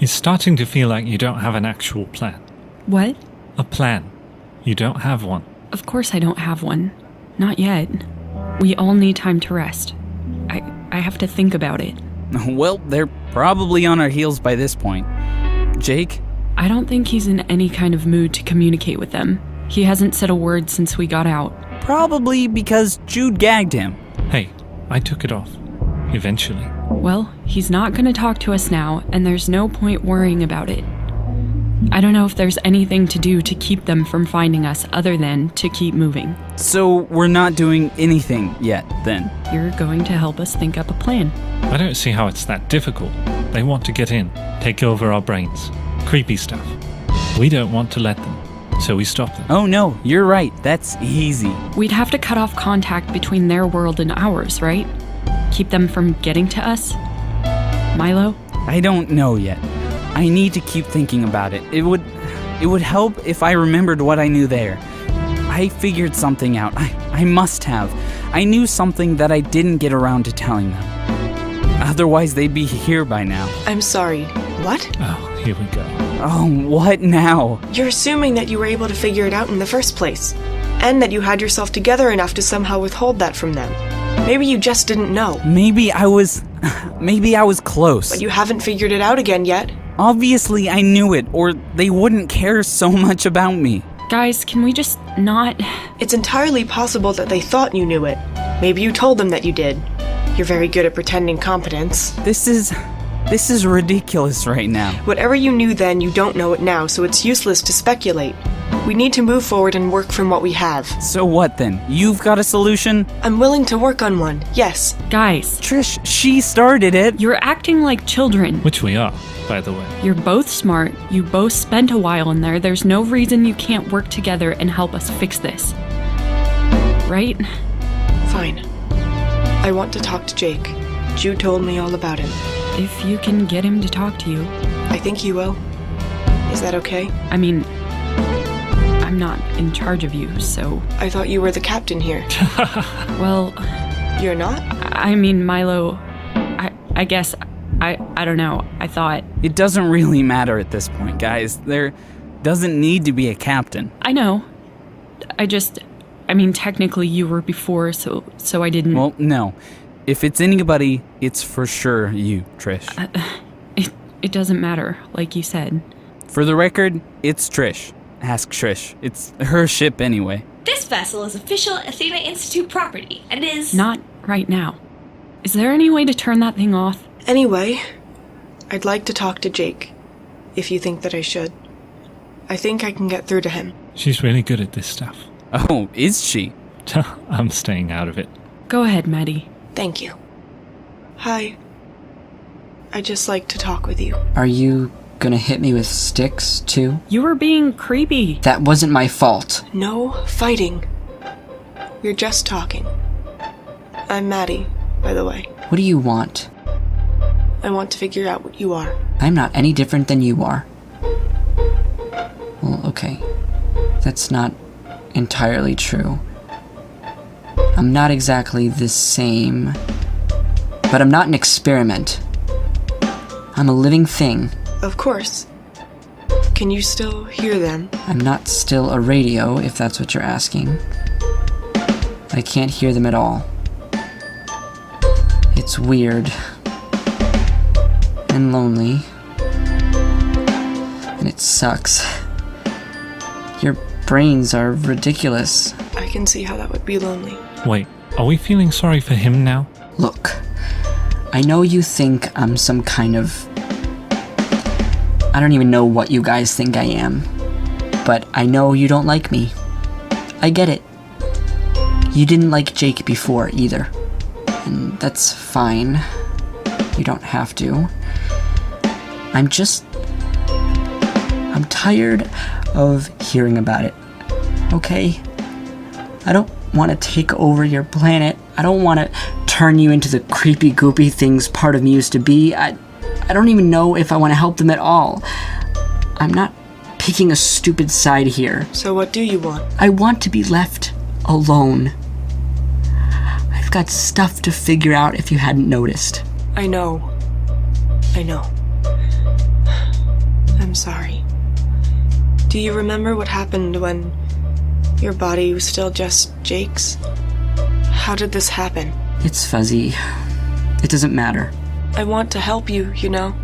It's starting to feel like you don't have an actual plan. What? A plan. You don't have one. Of course I don't have one. Not yet. We all need time to rest. I have to think about it. Well, they're probably on our heels by this point. Jake? I don't think he's in any kind of mood to communicate with them. He hasn't said a word since we got out. Probably because Jude gagged him. Hey, I took it off. Eventually. Well, he's not going to talk to us now, and there's no point worrying about it. I don't know if there's anything to do to keep them from finding us other than to keep moving. So we're not doing anything yet, then? You're going to help us think up a plan. I don't see how it's that difficult. They want to get in, take over our brains. Creepy stuff. We don't want to let them, so we stop them. Oh no, you're right. That's easy. We'd have to cut off contact between their world and ours, right? Keep them from getting to us? Milo? I don't know yet. I need to keep thinking about it. It would help if I remembered what I knew there. I figured something out. I must have. I knew something that I didn't get around to telling them. Otherwise, they'd be here by now. I'm sorry. What? Oh, here we go. Oh, what now? You're assuming that you were able to figure it out in the first place, and that you had yourself together enough to somehow withhold that from them. Maybe you just didn't know. Maybe I was close. But you haven't figured it out again yet. Obviously, I knew it, or they wouldn't care so much about me. Guys, can we just not... It's entirely possible that they thought you knew it. Maybe you told them that you did. You're very good at pretending competence. This is ridiculous right now. Whatever you knew then, you don't know it now, so it's useless to speculate. We need to move forward and work from what we have. So what then? You've got a solution? I'm willing to work on one, yes. Guys. Trish, she started it. You're acting like children. Which we are, by the way. You're both smart. You both spent a while in there. There's no reason you can't work together and help us fix this. Right? Fine. I want to talk to Jake. Jude told me all about him. If you can get him to talk to you. I think he will. Is that okay? I mean, I'm not in charge of you, so... I thought you were the captain here. Well... You're not? I mean, Milo... I guess... I don't know. I thought... It doesn't really matter at this point, guys. There doesn't need to be a captain. I know. I mean, technically you were before, so I didn't... Well, no. If it's anybody, it's for sure you, Trish. It doesn't matter, like you said. For the record, it's Trish. Ask Trish. It's her ship anyway. This vessel is official Athena Institute property, and is... Not right now. Is there any way to turn that thing off? Anyway, I'd like to talk to Jake, if you think that I should. I think I can get through to him. She's really good at this stuff. Oh, is she? I'm staying out of it. Go ahead, Maddie. Thank you. Hi. I'd just like to talk with you. Are you gonna hit me with sticks, too? You were being creepy. That wasn't my fault. No fighting. We're just talking. I'm Maddie, by the way. What do you want? I want to figure out what you are. I'm not any different than you are. Well, okay. That's not entirely true. I'm not exactly the same, but I'm not an experiment. I'm a living thing. Of course. Can you still hear them? I'm not still a radio, if that's what you're asking. I can't hear them at all. It's weird. And lonely. And it sucks. Your brains are ridiculous. I can see how that would be lonely. Wait, are we feeling sorry for him now? Look, I know you think I'm some kind of... I don't even know what you guys think I am. But I know you don't like me. I get it. You didn't like Jake before either. And that's fine. You don't have to. I'm tired of hearing about it. Okay? I don't want to take over your planet. I don't want to turn you into the creepy goopy things part of me used to be. I don't even know if I want to help them at all. I'm not picking a stupid side here. So what do you want? I want to be left alone. I've got stuff to figure out if you hadn't noticed. I know. I'm sorry. Do you remember what happened when your body was still just Jake's? How did this happen? It's fuzzy. It doesn't matter. I want to help you, you know?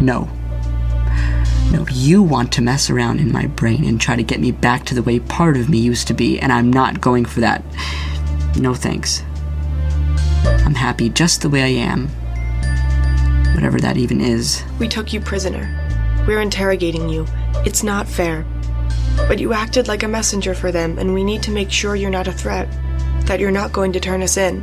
No. No, you want to mess around in my brain and try to get me back to the way part of me used to be, and I'm not going for that. No thanks. I'm happy just the way I am. Whatever that even is. We took you prisoner. We're interrogating you. It's not fair. But you acted like a messenger for them, and we need to make sure you're not a threat. That you're not going to turn us in.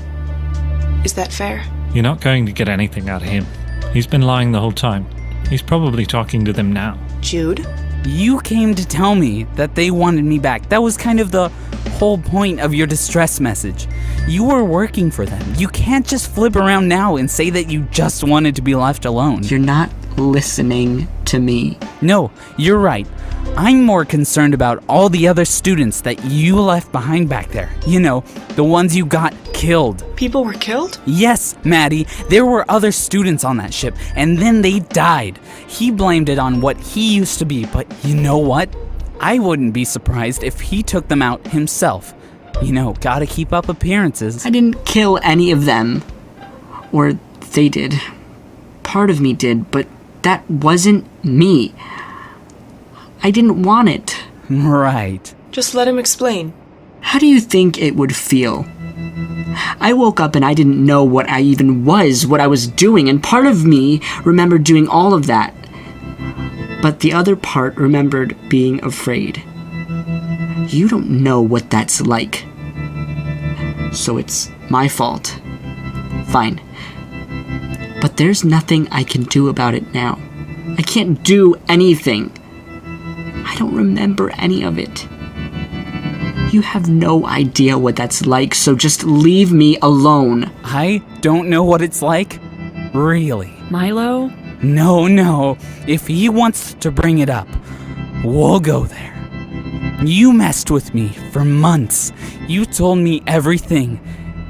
Is that fair? You're not going to get anything out of him. He's been lying the whole time. He's probably talking to them now. Jude? You came to tell me that they wanted me back. That was kind of the whole point of your distress message. You were working for them. You can't just flip around now and say that you just wanted to be left alone. You're not listening to me. No, you're right. I'm more concerned about all the other students that you left behind back there. You know, the ones you got killed. People were killed? Yes, Maddie, there were other students on that ship, and then they died. He blamed it on what he used to be, but you know what? I wouldn't be surprised if he took them out himself. You know, gotta keep up appearances. I didn't kill any of them. Or they did. Part of me did, but that wasn't me. I didn't want it. Right. Just let him explain. How do you think it would feel? I woke up and I didn't know what I even was, what I was doing, and part of me remembered doing all of that. But the other part remembered being afraid. You don't know what that's like. So it's my fault. Fine. But there's nothing I can do about it now. I can't do anything. I don't remember any of it. You have no idea what that's like, so just leave me alone. I don't know what it's like? Really? Milo? No. If he wants to bring it up, we'll go there. You messed with me for months. You told me everything,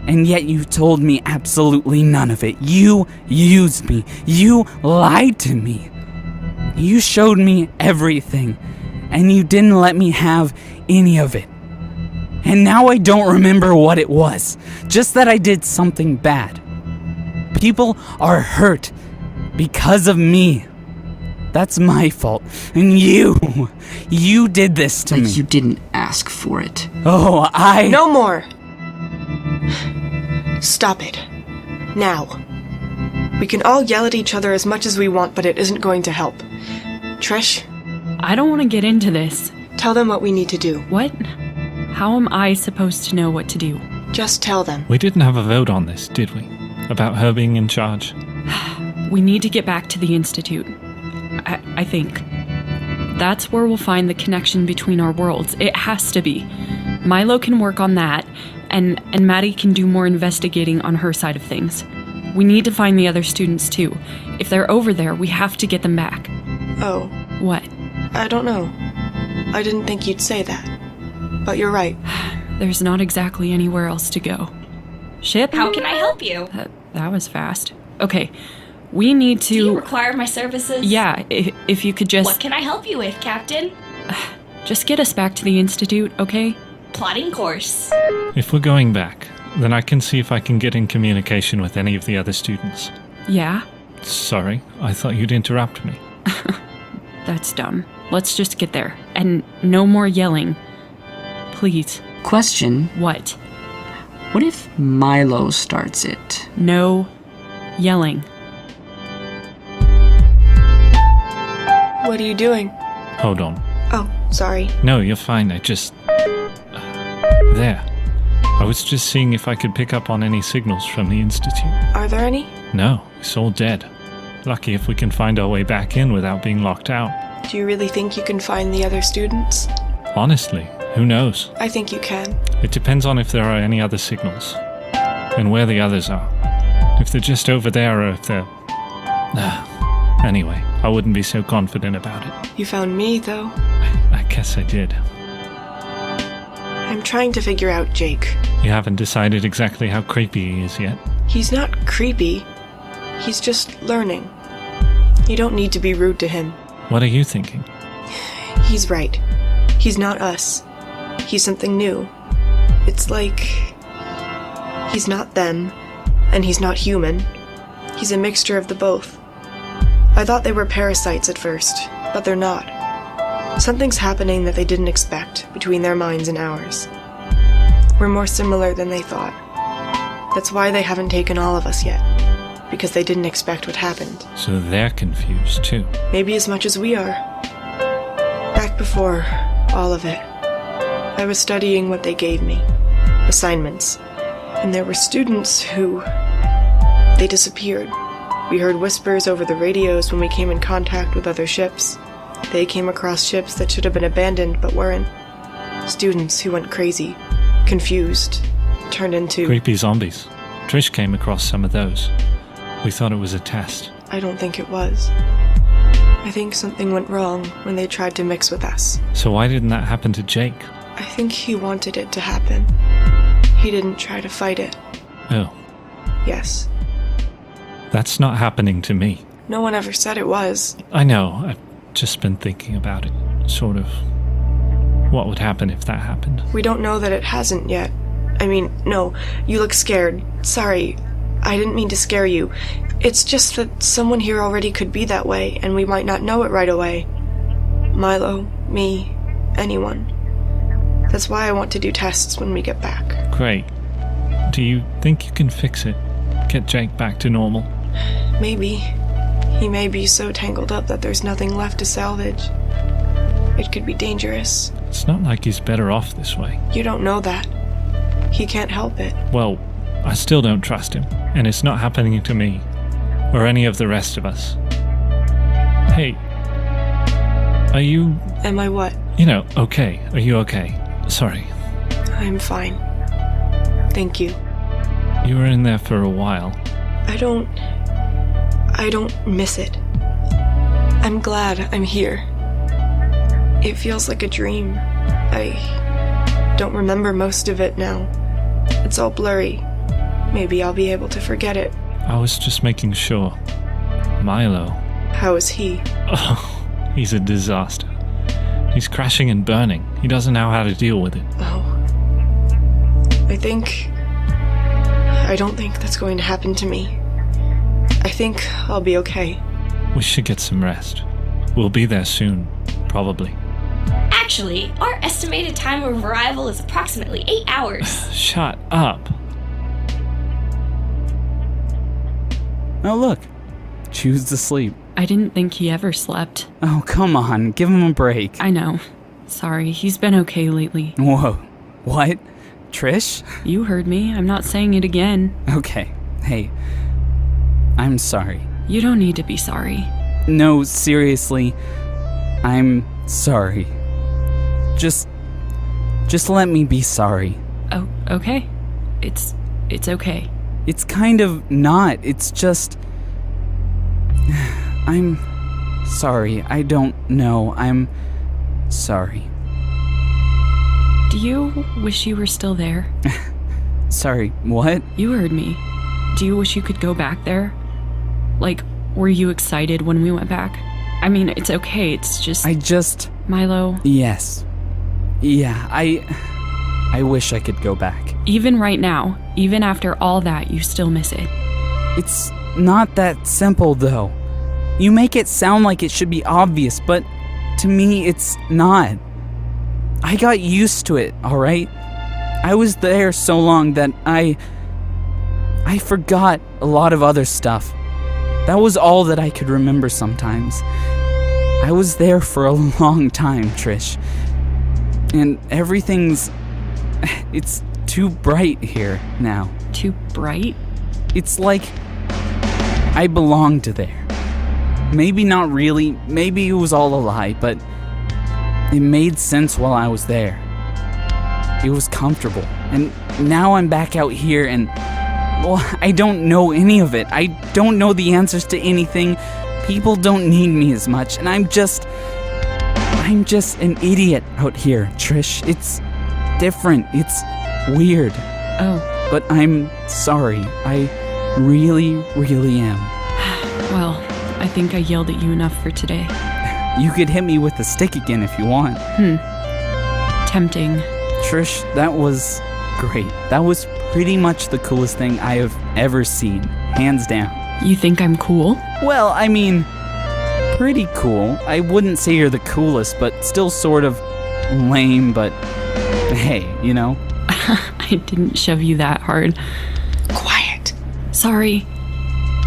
and yet you told me absolutely none of it. You used me. You lied to me. You showed me everything, and you didn't let me have any of it. And now I don't remember what it was, just that I did something bad. People are hurt because of me. That's my fault. And you did this to me. You didn't ask for it. Oh, No more! Stop it. Now. We can all yell at each other as much as we want, but it isn't going to help. Trish? I don't want to get into this. Tell them what we need to do. What? How am I supposed to know what to do? Just tell them. We didn't have a vote on this, did we? About her being in charge? We need to get back to the Institute. I think. That's where we'll find the connection between our worlds. It has to be. Milo can work on that, and Maddie can do more investigating on her side of things. We need to find the other students too. If they're over there, we have to get them back. Oh. What? I don't know. I didn't think you'd say that. But you're right. There's not exactly anywhere else to go. Ship? How can I help you? That was fast. Okay, we need to... Do you require my services? Yeah, if you could just... What can I help you with, Captain? Just get us back to the Institute, okay? Plotting course. If we're going back, then I can see if I can get in communication with any of the other students. Yeah? Sorry, I thought you'd interrupt me. That's dumb. Let's just get there. And no more yelling. Please. Question. What? What if Milo starts it? No yelling. What are you doing? Hold on. Oh, sorry. No, you're fine. I just... there. I was just seeing if I could pick up on any signals from the Institute. Are there any? No, it's all dead. Lucky if we can find our way back in without being locked out. Do you really think you can find the other students? Honestly, who knows? I think you can. It depends on if there are any other signals. And where the others are. If they're just over there or if they're... Anyway, I wouldn't be so confident about it. You found me, though. I guess I did. I'm trying to figure out Jake. You haven't decided exactly how creepy he is yet. He's not creepy. He's just learning. You don't need to be rude to him. What are you thinking? He's right. He's not us. He's something new. It's like... he's not them, and he's not human. He's a mixture of the both. I thought they were parasites at first, but they're not. Something's happening that they didn't expect between their minds and ours. We're more similar than they thought. That's why they haven't taken all of us yet, because they didn't expect what happened. So they're confused too. Maybe as much as we are. Back before all of it, I was studying what they gave me, assignments, and there were students who... they disappeared. We heard whispers over the radios when we came in contact with other ships. They came across ships that should have been abandoned but weren't. Students who went crazy, confused, turned into... creepy zombies. Trish came across some of those. We thought it was a test. I don't think it was. I think something went wrong when they tried to mix with us. So why didn't that happen to Jake? I think he wanted it to happen. He didn't try to fight it. Oh, Yes. that's not happening to me. No one ever said it was. I know, I've just been thinking about it. Sort of. What would happen if that happened? We don't know that it hasn't yet. I mean, no, you look scared. Sorry, I didn't mean to scare you. It's just that someone here already could be that way, and we might not know it right away. Milo, me, anyone. That's why I want to do tests when we get back. Great. Do you think you can fix it? Get Jake back to normal? Maybe. He may be so tangled up that there's nothing left to salvage. It could be dangerous. It's not like he's better off this way. You don't know that. He can't help it. Well, I still don't trust him, and it's not happening to me, or any of the rest of us. Hey, are you... Am I what? Okay. Are you okay? Sorry. I'm fine. Thank you. You were in there for a while. I don't miss it. I'm glad I'm here. It feels like a dream. I don't remember most of it now. It's all blurry. Maybe I'll be able to forget it. I was just making sure. Milo. How is he? Oh, he's a disaster. He's crashing and burning. He doesn't know how to deal with it. Oh. I don't think that's going to happen to me. I think I'll be okay. We should get some rest. We'll be there soon, probably. Actually, our estimated time of arrival is approximately 8 hours. Shut up. Oh, look. Choose to sleep. I didn't think he ever slept. Oh, come on. Give him a break. I know. Sorry, he's been okay lately. Whoa. What? Trish? You heard me. I'm not saying it again. Okay. Hey. I'm sorry. You don't need to be sorry. No, seriously. I'm sorry. Just let me be sorry. Oh, okay. It's okay. It's kind of not. It's just... I'm sorry. I don't know. I'm sorry. Do you wish you were still there? Sorry, what? You heard me. Do you wish you could go back there? Like, were you excited when we went back? I mean, it's okay, it's just... Milo... Yes. Yeah, I wish I could go back. Even right now, even after all that, you still miss it. It's not that simple, though. You make it sound like it should be obvious, but to me, it's not. I got used to it, alright? I was there so long that I forgot a lot of other stuff. That was all that I could remember sometimes. I was there for a long time, Trish. And everything's... It's too bright here now. Too bright? It's like I belonged there. Maybe not really, maybe it was all a lie, but it made sense while I was there. It was comfortable. And now I'm back out here and, well, I don't know any of it. I don't know the answers to anything. People don't need me as much, and I'm just an idiot out here, Trish. It's different. It's weird. Oh. But I'm sorry. I really, really am. Well, I think I yelled at you enough for today. You could hit me with the stick again if you want. Tempting. Trish, that was great. That was pretty much the coolest thing I have ever seen, hands down. You think I'm cool? Well, I mean, pretty cool. I wouldn't say you're the coolest, but still sort of lame, but hey, you know? I didn't shove you that hard. Quiet. Sorry.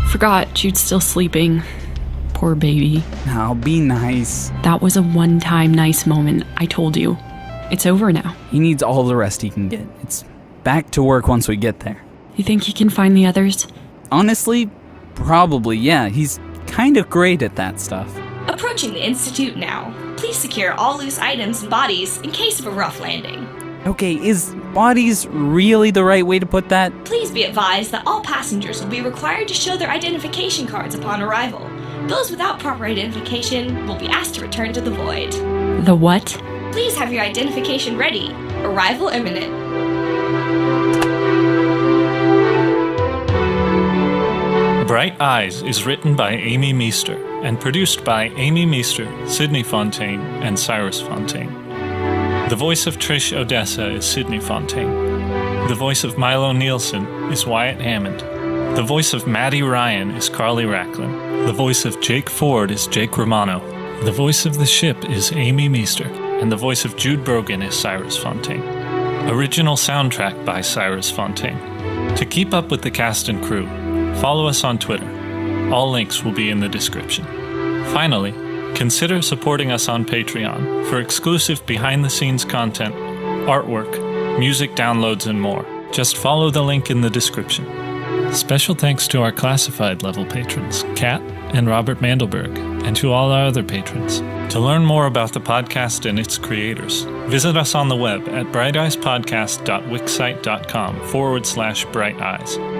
Forgot Jude's still sleeping. Poor baby. Now, be nice. That was a one-time nice moment, I told you. It's over now. He needs all the rest he can get. It's back to work once we get there. You think he can find the others? Honestly, probably, yeah. He's kind of great at that stuff. Approaching the Institute now. Please secure all loose items and bodies in case of a rough landing. Okay, is bodies really the right way to put that? Please be advised that all passengers will be required to show their identification cards upon arrival. Those without proper identification will be asked to return to the void. The what? Please have your identification ready. Arrival imminent. Bright Eyes is written by Aimee Meester and produced by Aimee Meester, Sydney Fontaine, and Cyrus Fontaine. The voice of Trish ODESSA is Sydney Fontaine. The voice of MILO NIELSON is Wyatt Hammond. The voice of MADDIE Ryan is Carly Racklin. The voice of Jake Ford is Jake Romano. The voice of the ship is Aimee Meester. And the voice of Jude BROEGAN is Cyrus Fontaine. Original soundtrack by Cyrus Fontaine. To keep up with the cast and crew, follow us on Twitter. All links will be in the description. Finally, consider supporting us on Patreon for exclusive behind-the-scenes content, artwork, music downloads, and more. Just follow the link in the description. Special thanks to our classified level patrons, Kat and Robert Mandelberg, and to all our other patrons. To learn more about the podcast and its creators, visit us on the web at brighteyes.podcast.wixsite.com/brighteyes.